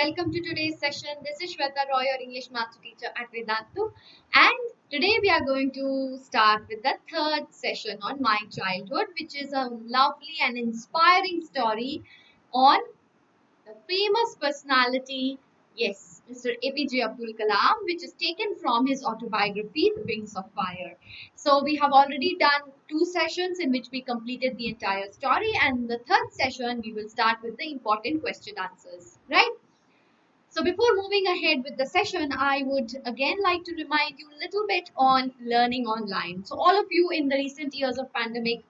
welcome to today's session. This is Sweta, your English master teacher at Vedantu, and today we are going to start with the third session on my childhood, which is a lovely and inspiring story on the famous personality, yes, Mr. A.P.J. Abdul Kalam, which is taken from his autobiography, The Wings of Fire. So we have already done 2 sessions in which we completed the entire story, and the third session we will start with the important question answers, right? So before moving ahead with the session, I would again like to remind you a little bit on learning online. So all of you in the recent years of pandemic,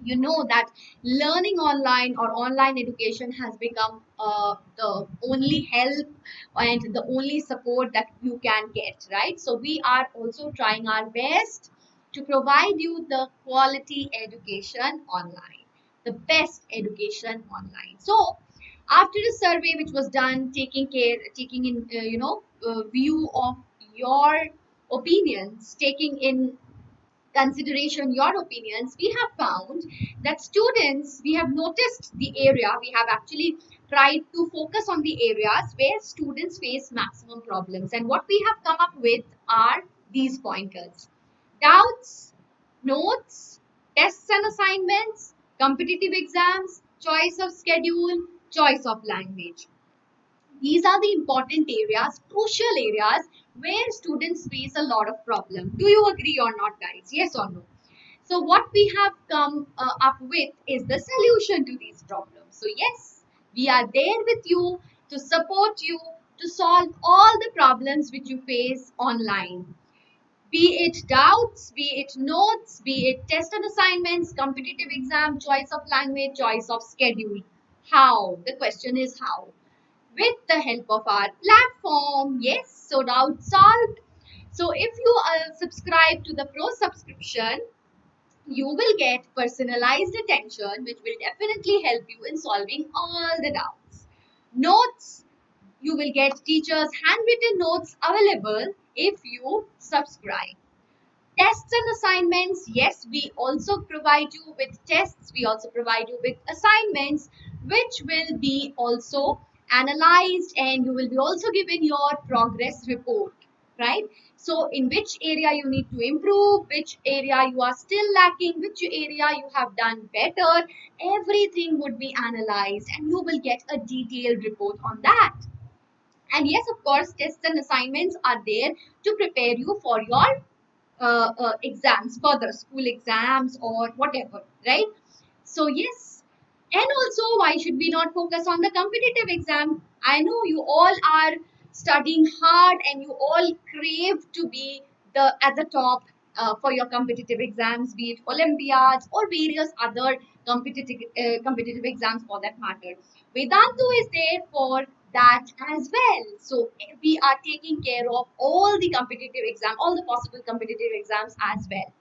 you know that learning online or online education has become the only help and the only support that you can get, right? So we are also trying our best to provide you the quality education online, the best education online. So after a survey which was done, taking in view of your opinions, taking in consideration your opinions, we have found that students, we have noticed the area, we have actually tried to focus on the areas where students face maximum problems, and what we have come up with are these pointers: doubts, notes, tests and assignments, competitive exams, choice of schedule, choice of language. These are the important areas, crucial areas where students face a lot of problem. Do you agree or not, guys? Yes or no? So what we have come up with is the solution to these problems. So yes, we are there with you to support you to solve all the problems which you face online. Be it doubts, be it notes, be it test and assignments, competitive exam, choice of language, choice of schedule. How? The question is how? With the help of our platform. Yes, so doubt solved. So if you subscribe to the Pro subscription, you will get personalized attention, which will definitely help you in solving all the doubts. Notes, you will get teachers' handwritten notes available if you subscribe. Tests and assignments, yes, we also provide you with tests, we also provide you with assignments, which will be also analyzed, and you will be also given your progress report, right? So in which area you need to improve, which area you are still lacking, which area you have done better, everything would be analyzed and you will get a detailed report on that. And yes, of course, tests and assignments are there to prepare you for your exams, further school exams or whatever, right? So yes, and also, why should we not focus on the competitive exam? I know you all are studying hard and you all crave to be the at the top for your competitive exams, be it Olympiads or various other competitive exams for that matter. Vedantu is there for that as well. So we are taking care of all the competitive exam, all the possible competitive exams as well.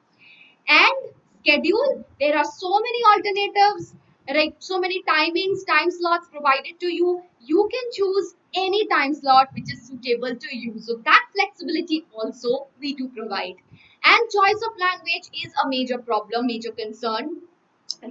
And schedule, there are so many alternatives, right? So many timings, time slots provided to you. You can choose any time slot which is suitable to you. So that flexibility also we do provide. And choice of language is a major problem, major concern,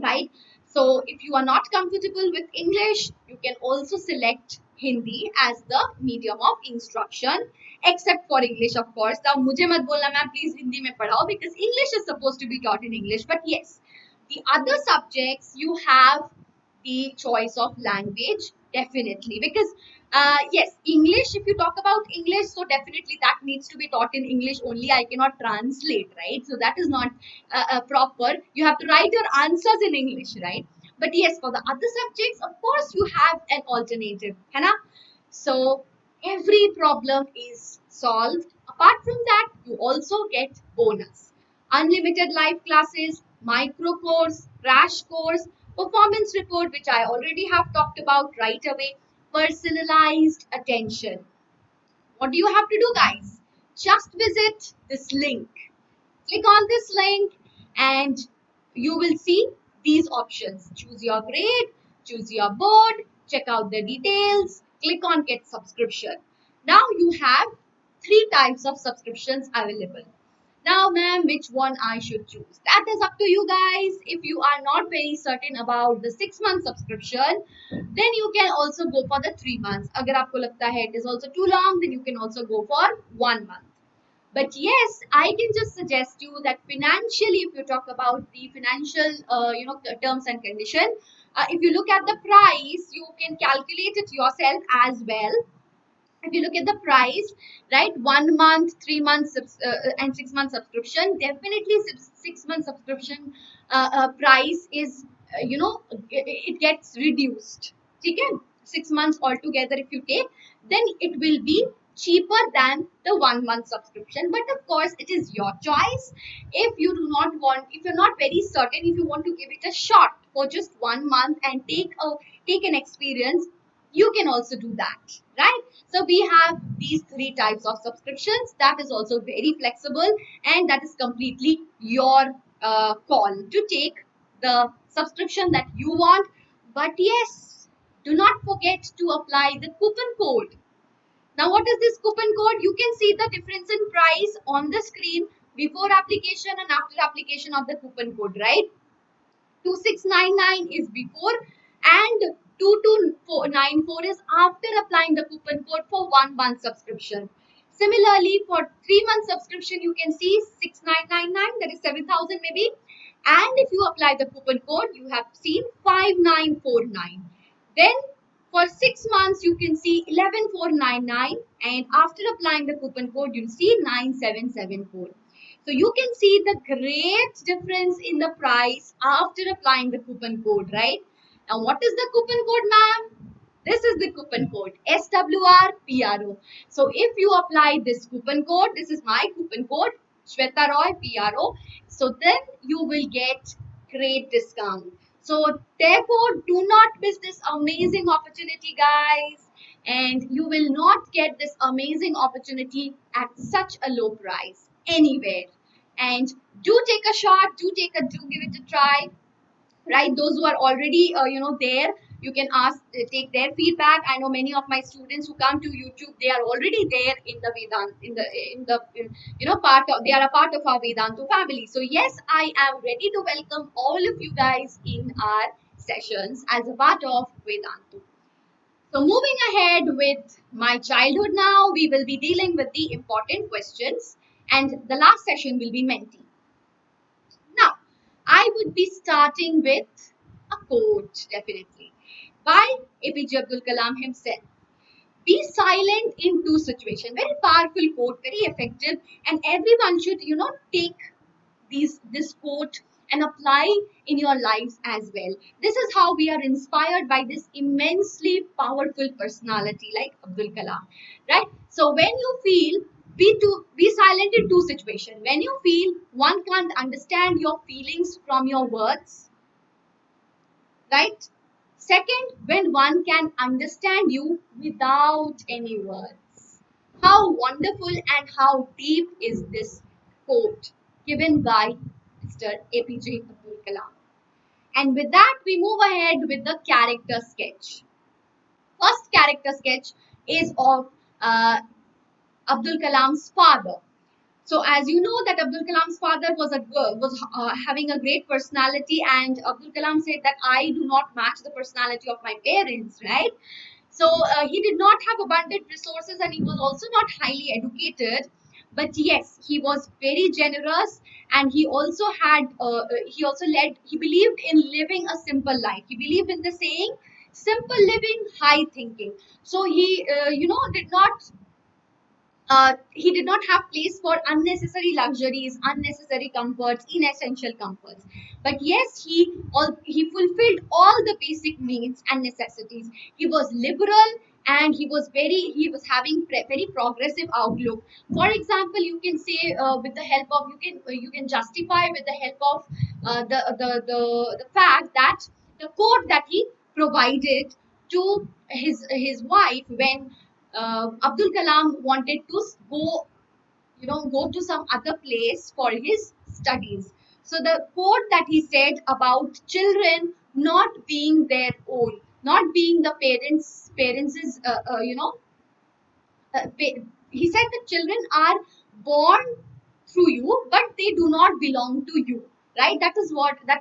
right? So if you are not comfortable with English, you can also select Hindi as the medium of instruction, except for English, of course. Now, मुझे मत बोलना ma'am please Hindi में पढ़ाओ, because English is supposed to be taught in English. But yes, the other subjects you have the choice of language, definitely, because yes, English, if you talk about English, so definitely that needs to be taught in English only. I cannot translate, right? So that is not proper. You have to write your answers in English, right? But yes, for the other subjects, of course, you have an alternative, है ना? So every problem is solved. Apart from that, you also get bonus: unlimited live classes, micro course, crash course, performance report, which I already have talked about right away, personalized attention. What do you have to do, guys? Just visit this link. Click on this link and you will see these options. Choose your grade, choose your board, check out the details, click on get subscription. Now you have 3 types of subscriptions available. Now, ma'am, which one I should choose? That is up to you guys. If you are not very certain about the 6 month subscription, then you can also go for the 3 months. Agar aapko lagta hai it is also too long, then you can also go for 1 month. But yes, I can just suggest you that financially, if you talk about the financial, terms and condition, if you look at the price, you can calculate it yourself as well. If you look at the price, right, 1 month, 3 months, and 6 month subscription, definitely 6 month subscription price is, it gets reduced. Okay, 6 months altogether, if you take, then it will be cheaper than the 1 month subscription. But of course, it is your choice. If you do not want, if you're not very certain, if you want to give it a shot for just 1 month and take an experience, you can also do that, right? So we have these three types of subscriptions. That is also very flexible, and that is completely your call to take the subscription that you want. But yes, do not forget to apply the coupon code. Now, what is this coupon code? You can see the difference in price on the screen before application and after application of the coupon code, right? 2699 is before and 2294 is after applying the coupon code for 1 month subscription. Similarly, for 3 month subscription, you can see 6999, that is 7000 maybe. And if you apply the coupon code, you have seen 5949. Then for 6 months, you can see 11499, and after applying the coupon code, you'll see 9774. So you can see the great difference in the price after applying the coupon code, right? Now, what is the coupon code, ma'am? This is the coupon code, SWRPRO. So if you apply this coupon code, this is my coupon code, Sweta Roy PRO. So then you will get great discount. So therefore, do not miss this amazing opportunity, guys. And you will not get this amazing opportunity at such a low price anywhere. And do take a shot, do give it a try, right? Those who are already there, you can ask, take their feedback. I know many of my students who come to YouTube, they are already there in the Vedant, part of, they are a part of our Vedantu family. So yes, I am ready to welcome all of you guys in our sessions as a part of Vedantu. So moving ahead with my childhood now, we will be dealing with the important questions, and the last session will be mentee. Now, I would be starting with a quote, definitely, by A.P.J. Abdul Kalam himself. Be silent in two situations. Very powerful quote, very effective, and everyone should, take this quote and apply in your lives as well. This is how we are inspired by this immensely powerful personality like Abdul Kalam, right? So when you feel, be silent in two situations. When you feel one can't understand your feelings from your words, right? Second, when one can understand you without any words. How wonderful and how deep is this quote given by Mr. A.P.J. Abdul Kalam. And with that, we move ahead with the character sketch. First character sketch is of Abdul Kalam's father. So as you know that Abdul Kalam's father was having a great personality, and Abdul Kalam said that I do not match the personality of my parents, right? So he did not have abundant resources, and he was also not highly educated. But yes, he was very generous, and he also had he believed in living a simple life. He believed in the saying, simple living, high thinking. So he did not have place for unnecessary luxuries, unnecessary comforts, inessential comforts. But yes, he fulfilled all the basic needs and necessities. He was liberal, and he was having very progressive outlook. For example, you can say, with the help of, you can justify with the help of the fact that the quote that he provided to his wife when Abdul Kalam wanted to go to some other place for his studies. So the quote that he said about children not being their own, not being the parents is, he said that children are born through you, but they do not belong to you, right? That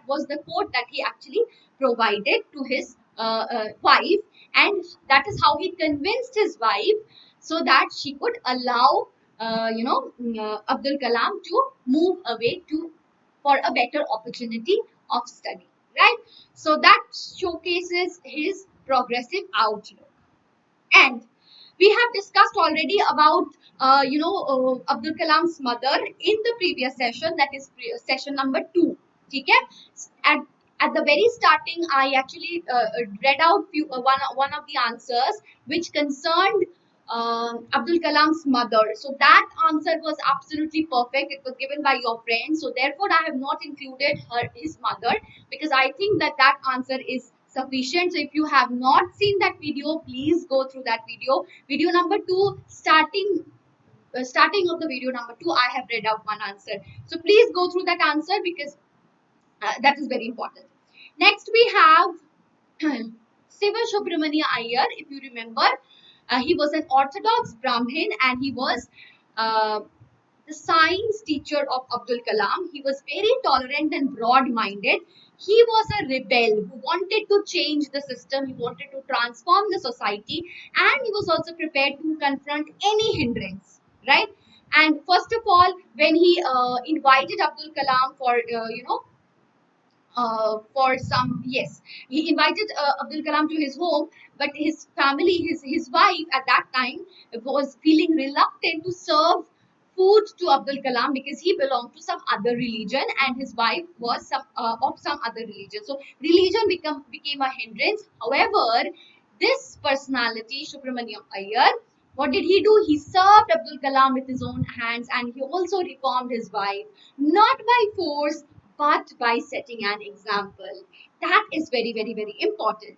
was the quote that he actually provided to his wife, and that is how he convinced his wife so that she could allow Abdul Kalam to move away to for a better opportunity of study, right? So that showcases his progressive outlook. And we have discussed already about Abdul Kalam's mother in the previous session, that is session number 2. Okay? At at the very starting, I actually read out one of the answers which concerned Abdul Kalam's mother. So that answer was absolutely perfect. It was given by your friend. So therefore, I have not included his mother, because I think that that answer is sufficient. So if you have not seen that video, please go through that video. Video number 2, starting of the video number 2, I have read out one answer. So please go through that answer, because that is very important. Next we have Subramanya Iyer. If you remember, he was an Orthodox Brahmin, and he was the science teacher of Abdul Kalam. He was very tolerant and broad-minded. He was a rebel who wanted to change the system. He wanted to transform the society, and he was also prepared to confront any hindrance, right? And first of all, when he invited Abdul Kalam for some, yes, he invited Abdul Kalam to his home, but his family, his wife at that time was feeling reluctant to serve food to Abdul Kalam, because he belonged to some other religion and his wife was of some other religion. So religion became a hindrance. However, this personality, Subramanya Iyer, what did he do? He served Abdul Kalam with his own hands, and he also reformed his wife, not by force, but by setting an example. That is very, very, very important.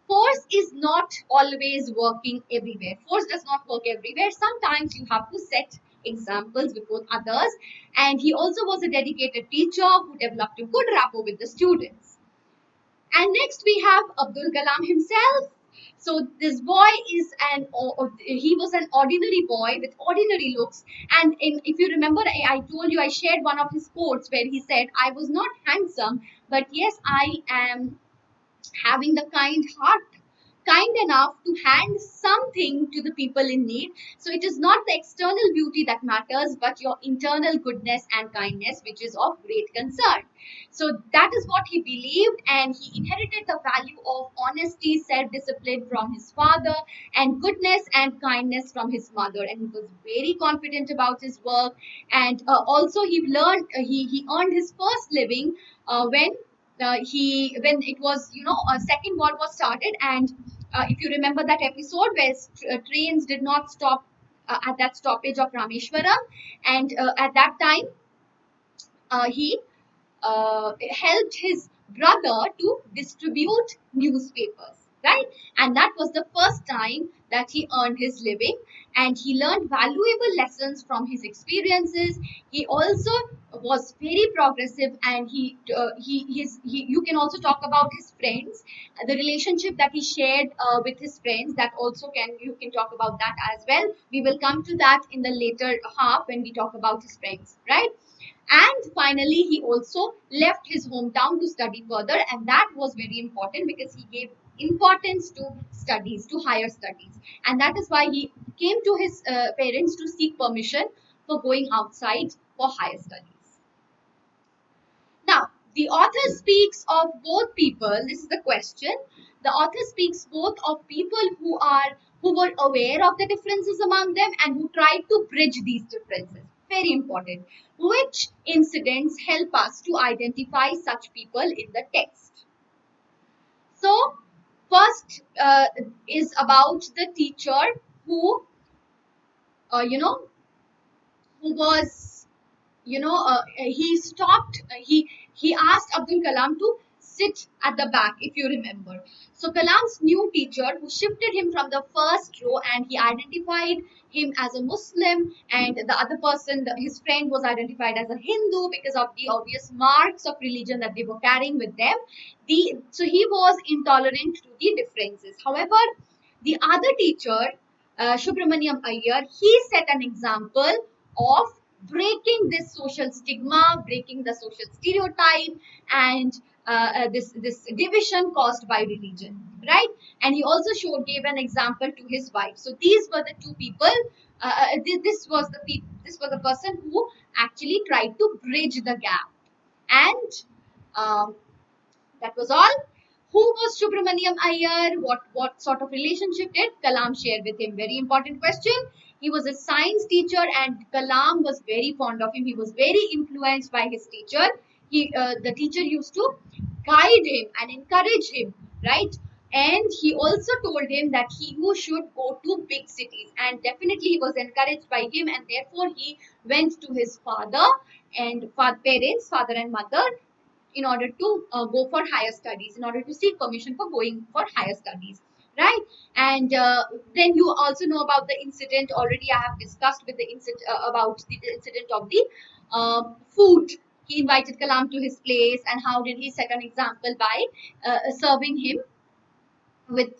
Force is not always working everywhere. Force does not work everywhere. Sometimes you have to set examples before others. And he also was a dedicated teacher who developed a good rapport with the students. And next we have Abdul Kalam himself. So this boy is he was an ordinary boy with ordinary looks. And if you remember, I told you, I shared one of his quotes where he said, I was not handsome, but yes, I am having the kind enough to hand something to the people in need. So it is not the external beauty that matters, but your internal goodness and kindness, which is of great concern. So that is what he believed, and he inherited the value of honesty, self-discipline from his father, and goodness and kindness from his mother. And he was very confident about his work. And also he learned, he earned his first living when it was, second war was started. And if you remember that episode where trains did not stop at that stoppage of Rameshwaram, and at that time he helped his brother to distribute newspapers, right? And that was the first time that he earned his living, and he learned valuable lessons from his experiences. He also was very progressive, and you can also talk about his friends, the relationship that he shared with his friends. That also you can talk about that as well. We will come to that in the later half when we talk about his friends, right? And finally, he also left his hometown to study further, and that was very important because he gave importance to studies, to higher studies. And that is why he came to his parents to seek permission for going outside for higher studies. Now, the author speaks of both people. This is the question. The author speaks both of people who were aware of the differences among them and who tried to bridge these differences. Very important. Which incidents help us to identify such people in the text? So, first is about the teacher who, who was, he asked Abdul Kalam to sit at the back, if you remember. So Kalam's new teacher, who shifted him from the first row, and he identified him as a Muslim, and the other person, his friend, was identified as a Hindu because of the obvious marks of religion that they were carrying with them. So he was intolerant to the differences. However, the other teacher, Subramanyam Iyer, he set an example of breaking this social stigma, breaking the social stereotype, and this division caused by religion, right? And he also gave an example to his wife. So these were the two people. This was the person who actually tried to bridge the gap, and um, that was all. Who was Subramaniam Iyer? What sort of relationship did Kalam share with him? Very important question. He was a science teacher, and Kalam was very fond of him. He was very influenced by his teacher. The teacher used to guide him and encourage him, right? And he also told him that he who should go to big cities, and definitely he was encouraged by him, and therefore he went to his father and parents, father and mother, in order to go for higher studies, in order to seek permission for going for higher studies, right? And then you also know about the incident. Already I have discussed with the incident about the incident of the food. He invited Kalam to his place, and how did he set an example by serving him with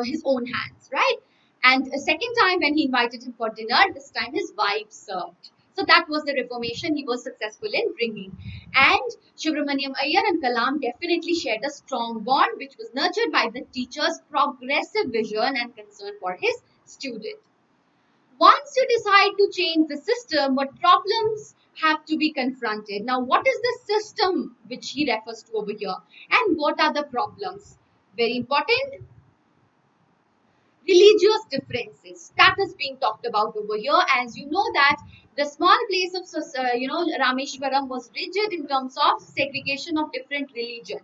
his own hands, right? And a second time when he invited him for dinner, this time his wife served. So that was the reformation he was successful in bringing. And Subramaniam Iyer and Kalam definitely shared a strong bond, which was nurtured by the teacher's progressive vision and concern for his student. Once you decide to change the system, what problems have to be confronted? Now, what is the system which he refers to over here? And what are the problems? Very important. Religious differences that is being talked about over here. As you know that the small place of Rameshwaram was rigid in terms of segregation of different religion,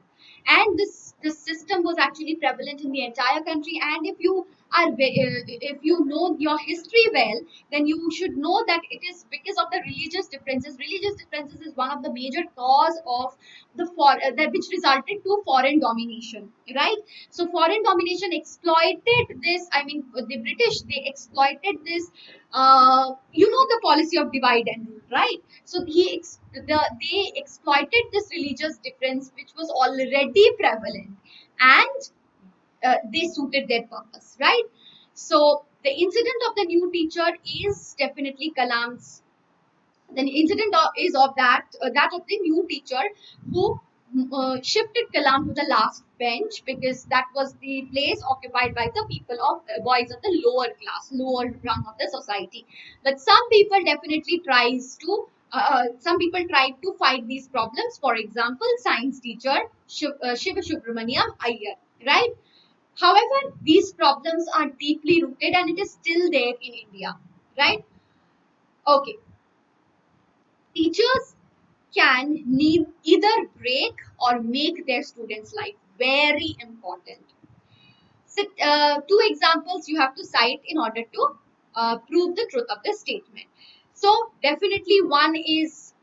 and this system was actually prevalent in the entire country. And if you know your history well, then you should know that it is because of the religious differences. Religious differences is one of the major cause of that which resulted to foreign domination, right? So foreign domination exploited this. I mean, the British, they exploited this. The policy of divide and rule, right? So they exploited this religious difference, which was already prevalent, and they suited their purpose, right? So the incident of the new teacher is definitely Kalam's. The incident is of that of the new teacher who shifted Kalam to the last bench, because that was the place occupied by the people of boys of the lower class, lower rung of the society. But some people definitely some people tried to fight these problems. For example, science teacher Shiva Subramaniam Iyer, right? However, these problems are deeply rooted, and it is still there in India, right? Okay, teachers can need either break or make their students' life. Very important. So, two examples you have to cite in order to prove the truth of the statement. So, definitely one is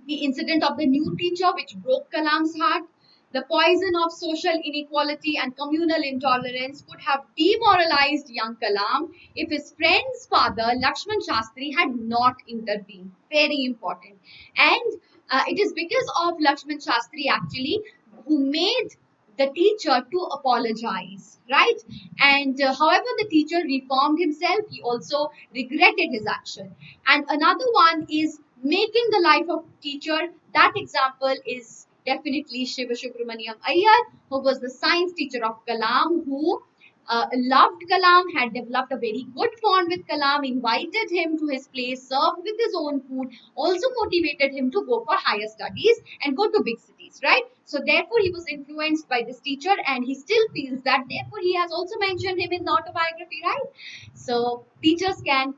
the incident of the new teacher which broke Kalam's heart. The poison of social inequality and communal intolerance could have demoralized young Kalam if his friend's father, Lakshman Shastri, had not intervened. Very important. And it is because of Lakshman Shastri actually who made the teacher to apologize, right? And however, the teacher reformed himself, he also regretted his action. And another one is making the life of teacher. That example is definitely Shiva Subramaniam Iyer, who was the science teacher of Kalam, who loved Kalam, had developed a very good bond with Kalam, invited him to his place, served with his own food, also motivated him to go for higher studies and go to big cities, right? So therefore he was influenced by this teacher, and he still feels that. Therefore he has also mentioned him in the autobiography, right? So teachers and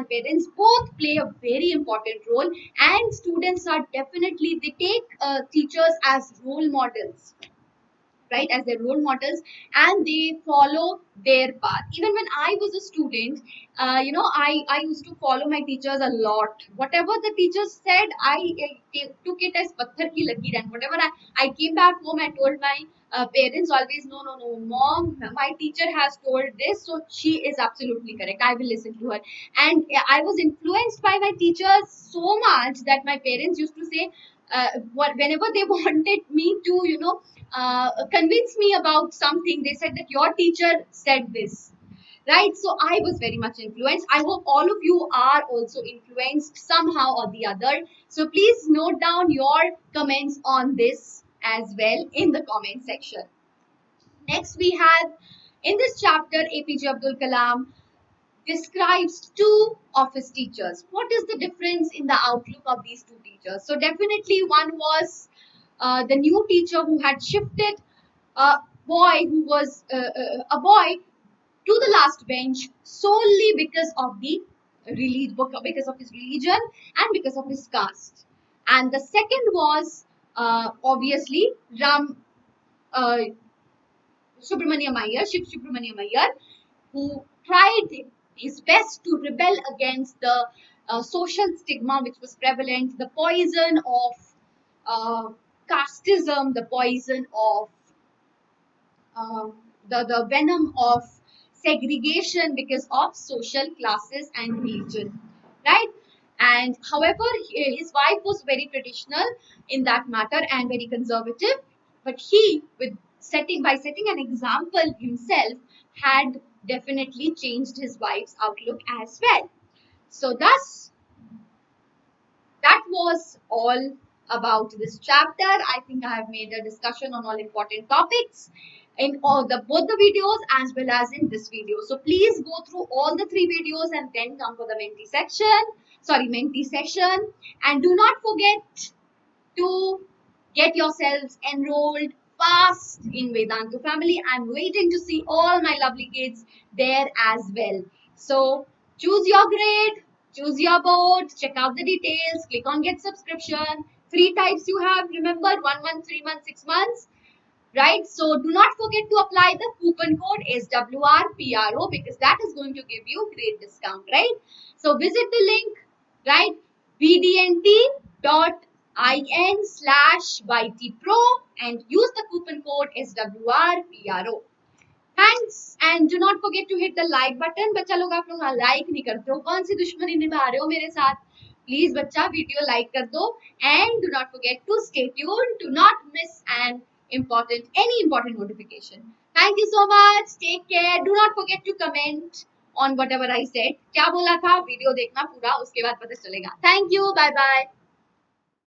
parents both play a very important role, and students are definitely, they take teachers as role models, right, as their role models, and they follow their path. Even when I was a student, I used to follow my teachers a lot. Whatever the teachers said, I took it as patthar ki lakir, and whatever I came back home, I told my parents always, no, no, no, mom, my teacher has told this, so she is absolutely correct, I will listen to her. And I was influenced by my teachers so much that my parents used to say, whenever they wanted me to, convince me about something, they said that your teacher said this. right? So I was very much influenced. I hope all of you are also influenced somehow or the other. So please note down your comments on this as well in the comment section. Next, we have in this chapter, A.P.J. Abdul Kalam describes two of his teachers. What is the difference in the outlook of these two teachers? So definitely one was the new teacher who had shifted a boy who was a boy to the last bench solely because of the because of his religion and because of his caste. And the second was obviously Ram uh, Subramanya Iyer, Shiv Subramanya Iyer, who tried his best to rebel against the social stigma which was prevalent, the poison of uh, casteism, the poison of the venom of segregation because of social classes and religion, right? And however, his wife was very traditional in that matter and very conservative, but he, with setting an example himself, had definitely changed his wife's outlook as well. So thus that was all about this chapter. I think I have made a discussion on all important topics in all the both the videos as well as in this video. So please go through all the three videos and then come for the mentee session. And do not forget to get yourselves enrolled fast in Vedantu family. I'm waiting to see all my lovely kids there as well. So choose your grade, choose your board, check out the details, click on get subscription. Three types you have, remember, 1 month, 3 months, 6 months, right? So do not forget to apply the coupon code SWRPRO because that is going to give you great discount, right? So visit the link, right? vdnt.in/YTPro and use the coupon code SWRPRO. Thanks and do not forget to hit the like button. बच्चा लोग आप लोग like नहीं करते हो, कौन सी दुश्मनी निभा रहे हो मेरे साथ? प्लीज बच्चा वीडियो लाइक कर दो and do not forget to stay tuned to not miss an any important notification. Thank you so much. Take care. Do not forget to comment on whatever I said. क्या बोला था video देखना पूरा, उसके बाद पता चलेगा. Thank you. Bye bye.